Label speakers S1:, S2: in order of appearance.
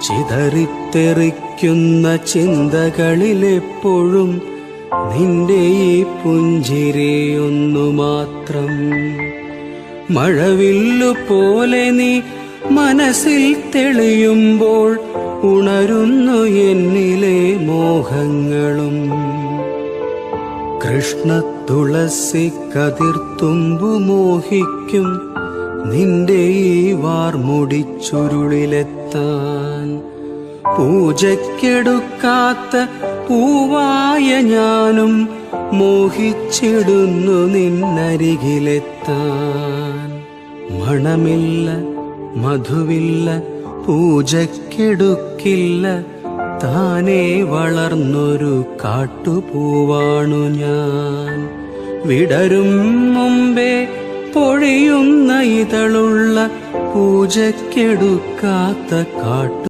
S1: ചിതറിത്തെറിക്കുന്ന ചിന്തകളിലെപ്പോഴും നിന്റെ ഈ പുഞ്ചിരിയൊന്നു മാത്രം. മഴവില്ലു പോലെ നീ മനസ്സിൽ തെളിയുമ്പോൾ ഉണരുന്നു എന്നിലെ മോഹങ്ങളും. കൃഷ്ണ തുളസി കതിർത്തുമ്പു മോഹിക്കും നിന്റെ ഈ വാർമുടിച്ചുരുളിലെത്താൻ. പൂജയ്ക്കെടുക്കാത്ത പൂവായ ഞാനും മോഹിച്ചിടുന്നു നിന്നരികിലെത്താൻ. മണമില്ല, മധുവില്ല, പൂജയ്ക്കെടുക്കില്ല, താനേ വളർന്നൊരു കാട്ടുപൂവാണു ഞാൻ. വിടരും മുമ്പേ പൊഴിയുന്ന ഇതളുള്ള പൂജയ്ക്കെടുക്കാത്ത കാട്ടു